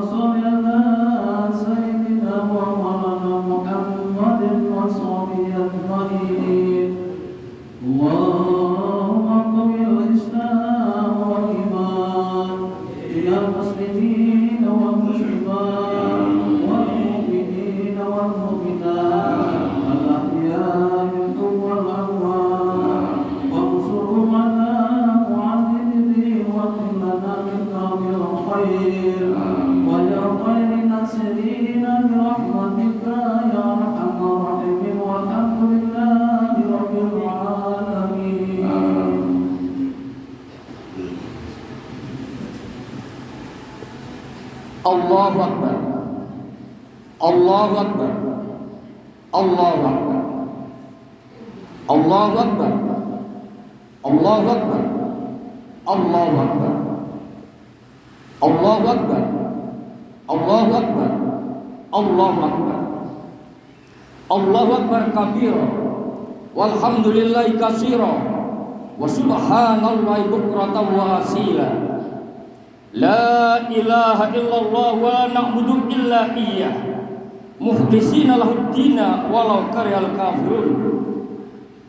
صل على سيدنا ومولانا محمد وصحبه أجمعين. اللهم قوي الإسلام والإيمان يا المسلمين والمسلمات والمؤمنين والمؤمنات الأحياء منكم والأموات وانصرهم على معاند الدين وكن لنا من كامل الخير ويا خير الناصرين برحمتك يا أرحم الراحمين والحمد لله رب العالمين. Allahu Akbar, Allahu Akbar, Allahu Akbar, Allahu Akbar, Allahu Akbar, Allahu Akbar, Allahu Akbar, Allahu Akbar, Allahu Akbar, Allahu Akbar kabira, walhamdulillahi katsira, wa subhanallahi bukratan wa asila. La ilaha illallah wa la na'budu illa iyyah mukhlisina lahud dina walau karihal kafirun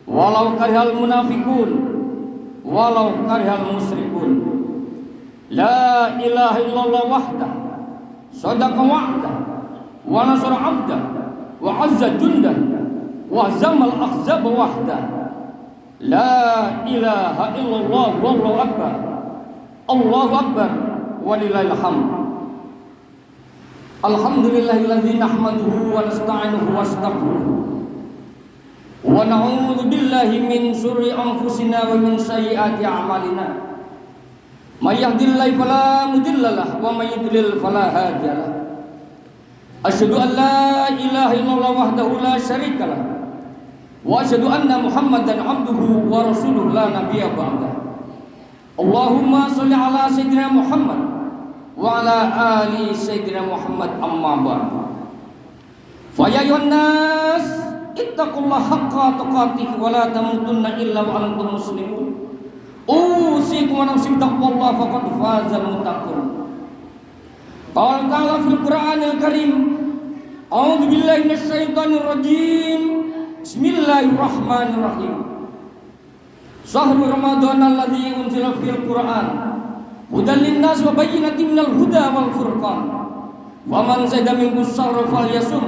walau karihal munafiqun walau karihal musyrikun. La ilaha illallah wahdah sadaqa wa'dah wa nasara 'abdah wa 'azza jundah wa zamal ahzab wahdah. La ilaha illallah wallahu akbar, Allahu akbar walillahil hamd. Alhamdulillahilladzi nahmaduhu wa nasta'inuhu wa nastaghfiruh wa na'udzu billahi min syurri anfusina wa min sayyiati a'malina. May yahdihillahu fala mudilla lahu wa may yudlil fala hadiya lahu. Asyhadu an la ilaha illallah wahdahu la syarika lahu wa asyhadu anna Muhammadan 'abduhu wa rasuluhu la nabiyya ba'dahu. Allahumma sholli ala sayyidina Muhammad wa ala ali sayyidina Muhammad amma ba'd. Fa ya ayyuhan nas ittaqullaha haqqa tuqatih wa la tamutunna illa wa antum muslimun. Usikum wa nafsi bittaqwallahi faqad fazal muttaqun. Qala ta'ala fil Qur'anil Karim, a'udzu billahi minasy syaithanir rajim. Bismillahirrahmanirrahim. Syahrul Ramadan alladzi unzila fil Qur'an hudan linnas wa bayyinatin minal huda wal furqan. Wa man zada minkum syahra falyasum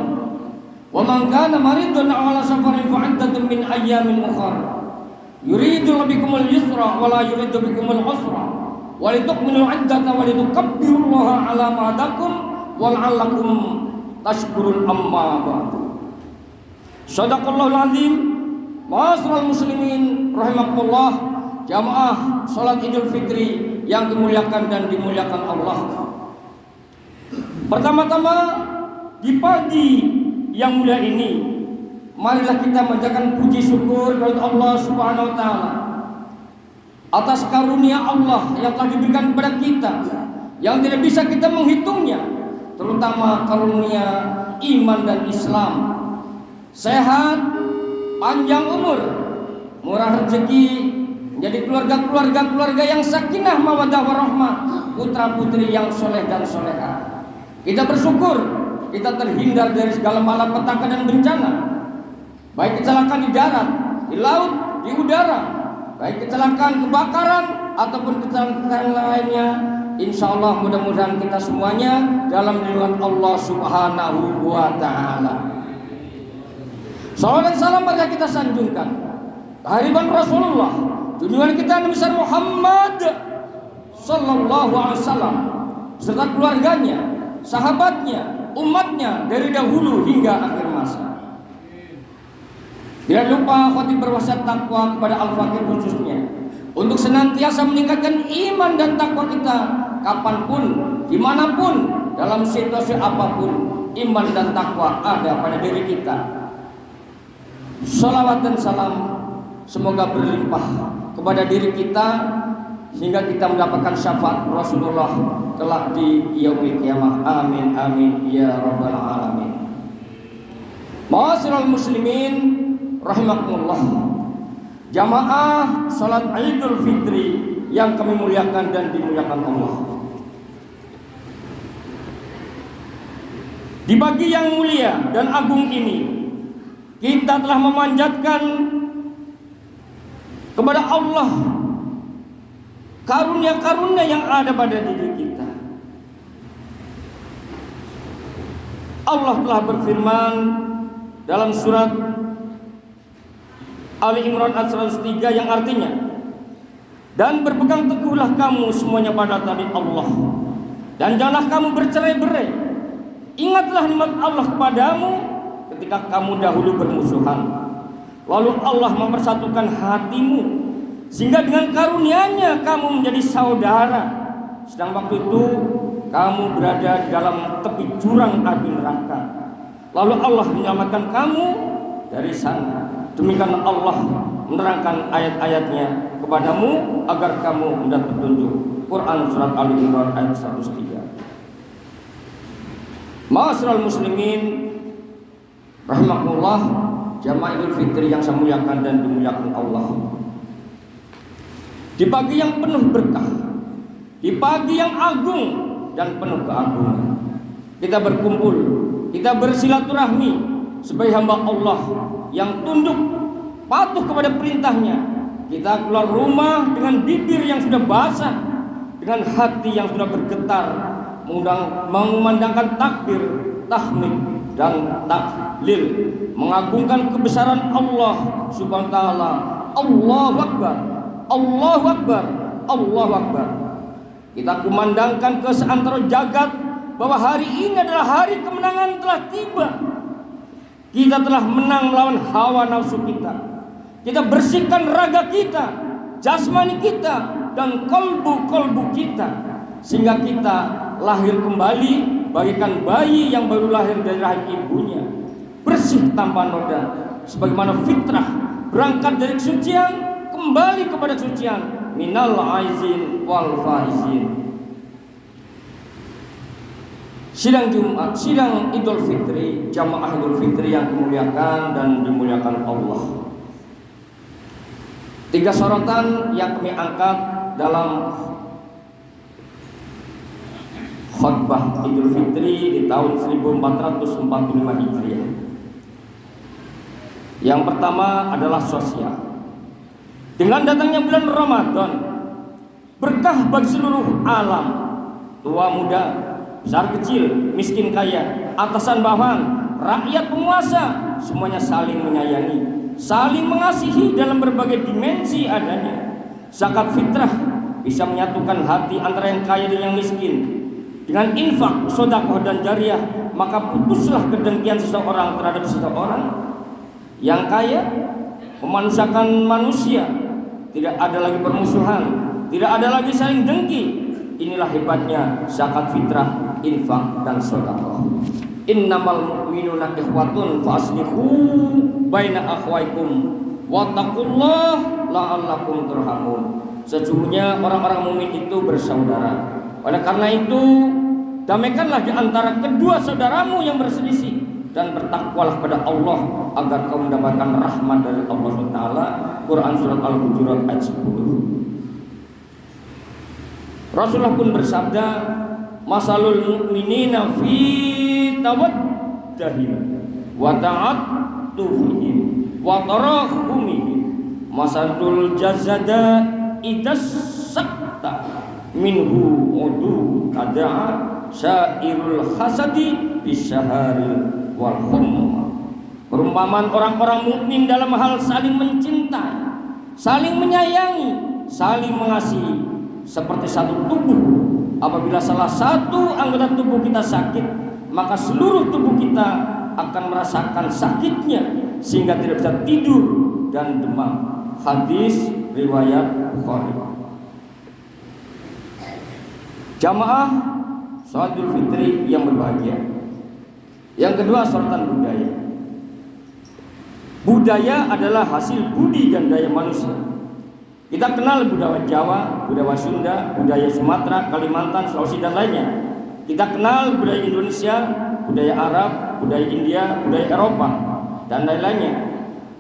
wa man kana maridan aw ala safarin fa 'iddatun min ayyamin ukhra. Yuridu bikumul yusra wa la yuridu bikumul usra wa litukmilul 'iddata wa litukabbirullaha 'ala ma hadakum wa la'allakum tashkurun amma ba'du. Shadaqallahul 'azim. Ma'asyiral muslimin rahimakumullah, jamaah salat Idul Fitri yang dimuliakan dan dimuliakan Allah. Pertama-tama di pagi yang mulia ini, marilah kita menjalankan puji syukur kepada Allah Subhanahu wa taala atas karunia Allah yang telah diberikan kepada kita yang tidak bisa kita menghitungnya, terutama karunia iman dan Islam. Sehat, panjang umur, murah rezeki, menjadi keluarga yang sakinah mawaddah warahmah, putra-putri yang soleh dan solehah. Kita bersyukur kita terhindar dari segala malapetaka dan bencana, baik kecelakaan di darat, di laut, di udara, baik kecelakaan kebakaran ataupun kecelakaan lainnya. Insya Allah mudah-mudahan kita semuanya dalam lindungan Allah Subhanahu wa ta'ala. Salawat dan salam mari kita sanjungkan kehadiran Rasulullah, junjungan kita Nabi besar Muhammad sallallahu alaihi wasallam serta keluarganya, sahabatnya, umatnya dari dahulu hingga akhir masa. Tidak lupa khotib berwasiat takwa kepada al-fakir khususnya untuk senantiasa meningkatkan iman dan takwa kita kapanpun, dimanapun, dalam situasi apapun. Iman dan takwa ada pada diri kita. Salawat dan salam semoga berlimpah kepada diri kita sehingga kita mendapatkan syafaat Rasulullah kelak di yaumil qiyamah. Amin amin ya rabbal alamin. Ma'asyiral muslimin rahimakumullah. Jamaah salat Idul Fitri yang kami muliakan dan dimuliakan Allah. Di pagi yang mulia dan agung ini, kita telah memanjatkan kepada Allah karunia-karunia yang ada pada diri kita. Allah telah berfirman dalam surat Ali Imran ayat 103 yang artinya, dan berpegang teguhlah kamu semuanya pada tali Allah, dan janganlah kamu bercerai-berai. Ingatlah nikmat Allah kepadamu ketika kamu dahulu bermusuhan, lalu Allah mempersatukan hatimu sehingga dengan karunia-Nya kamu menjadi saudara. Sedang waktu itu kamu berada di dalam tepi jurang api neraka, lalu Allah menyelamatkan kamu dari sana. Demikian Allah menerangkan ayat-ayatnya kepadamu agar kamu mendapat petunjuk. Quran surat Ali Imran ayat 103. Ma'asyiral muslimin rahimakumullah, jamaah Idul Fitri yang saya muliakan dan dimuliakan Allah. Di pagi yang penuh berkah, di pagi yang agung dan penuh keagungan, kita berkumpul, kita bersilaturahmi sebagai hamba Allah yang tunduk patuh kepada perintahnya. Kita keluar rumah dengan bibir yang sudah basah, dengan hati yang sudah bergetar, mengumandangkan takbir, tahmid dan tahlil, mengagungkan kebesaran Allah Subhanahu wa taala. Allahu Akbar, Allahu Akbar, Allahu Akbar. Kita kumandangkan ke seantero jagat bahwa hari ini adalah hari kemenangan telah tiba. Kita telah menang melawan hawa nafsu kita. Kita bersihkan raga kita, jasmani kita, dan kolbu kita, sehingga kita lahir kembali bagaikan bayi yang baru lahir dari rahim ibunya, bersih tanpa noda, sebagaimana fitrah berangkat dari kesucian kembali kepada kesucian, minal aizin wal faizin. Sidang Jumat, sidang Idul Fitri, jamaah Idul Fitri yang dimuliakan dan dimuliakan Allah. 3 sorotan yang kami angkat dalam khutbah Idul Fitri di tahun 1445 Hijriah. Yang pertama adalah sosial. Dengan datangnya bulan Ramadan, berkah bagi seluruh alam, tua muda, besar kecil, miskin kaya, atasan bawahan, rakyat penguasa, semuanya saling menyayangi, saling mengasihi dalam berbagai dimensi adanya. Zakat fitrah bisa menyatukan hati antara yang kaya dan yang miskin. Dengan infak, sedekah dan jariah, maka putuslah kedengkian seseorang terhadap seseorang. Yang kaya memanusiakan manusia, tidak ada lagi permusuhan, tidak ada lagi saling dengki. Inilah hebatnya zakat fitrah, infak dan sedekah. Innamal mu'minuna ikhwatun faslihu baina akhwaikum wattaqullaha la'allakum turhamun. Sesungguhnya orang-orang mukmin itu bersaudara. Oleh karena itu, damaikanlah di antara kedua saudaramu yang berselisih dan bertakwalah kepada Allah agar kau mendapatkan rahmat dari Allah SWT. Quran surat Al-Hujurat ayat 10. Rasulullah pun bersabda, masalul mu'minina fi tawaddahim wa ta'attufihim wa tarahumihim masalul jazada idas sakta minhu udu kada'a syairul hasadi bisyaharil wal humma. Perumpamaan orang-orang mukmin dalam hal saling mencintai, saling menyayangi, saling mengasihi seperti satu tubuh. Apabila salah satu anggota tubuh kita sakit, maka seluruh tubuh kita akan merasakan sakitnya sehingga tidak bisa tidur dan demam. Hadis riwayat Bukhari. Jamaah salat Idul Fitri yang berbahagia. Yang kedua, sorotan budaya. Budaya adalah hasil budi dan daya manusia. Kita kenal budaya Jawa, budaya Sunda, budaya Sumatera, Kalimantan, Sulawesi dan lainnya. Kita kenal budaya Indonesia, budaya Arab, budaya India, budaya Eropa dan lain-lainnya.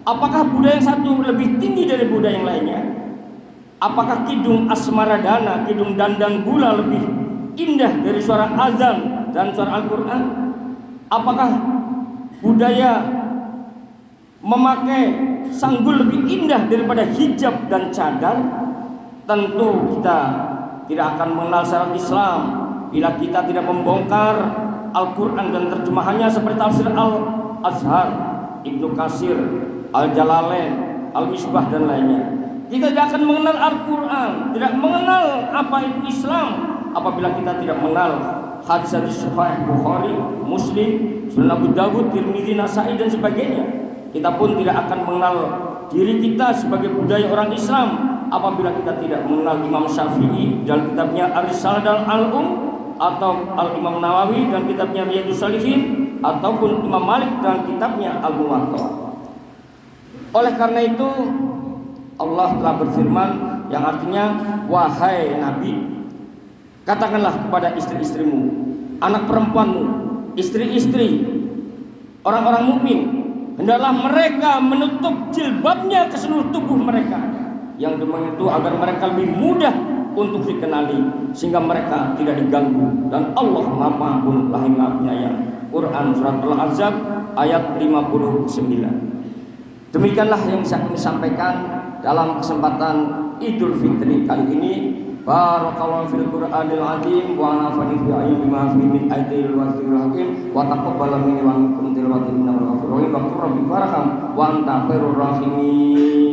Apakah budaya yang satu lebih tinggi dari budaya yang lainnya? Apakah kidung Asmaradana, kidung Dandan Gula lebih indah dari suara azan dan suara Al-Quran? Apakah budaya memakai sanggul lebih indah daripada hijab dan cadar? Tentu kita tidak akan mengenal syariat Islam bila kita tidak membongkar Al-Quran dan terjemahannya seperti tafsir Al-Azhar, Ibnu Katsir, Al-Jalalain, Al-Misbah dan lainnya. Kita tidak akan mengenal Al-Quran, tidak mengenal apa itu Islam apabila kita tidak mengenal hadis-hadis Sahih Bukhari, Muslim, Sunan Abu Dawud, Tirmidzi, Nasai dan sebagainya. Kita pun tidak akan mengenal diri kita sebagai budaya orang Islam apabila kita tidak mengenal Imam Syafi'i dalam kitabnya Ar-Risalah dan Al-Um, atau Al-Imam Nawawi dalam kitabnya Riyadhus Shalihin, ataupun Imam Malik dalam kitabnya Al-Muwatta. Oleh karena itu Allah telah berfirman yang artinya, wahai Nabi, katakanlah kepada istri-istrimu, anak perempuanmu, istri-istri orang-orang mukmin, hendaklah mereka menutup jilbabnya ke seluruh tubuh mereka. Yang demikian itu agar mereka lebih mudah untuk dikenali, sehingga mereka tidak diganggu, dan Allah Maha Pengampun lagi Maha Penyayang. Quran surat Al-Ahzab ayat 59. Demikianlah yang bisa kami sampaikan dalam kesempatan Idul Fitri kali ini. Barakallahu fil Qur'anil azim wa nafa'ani fi ayyin bima fihi min ayatil wa dzikril hakim wa taqabbal minni wa minkum tilawatan innahu ghafurur rahim wa qur rabbi farham wa anta khairur rahimin.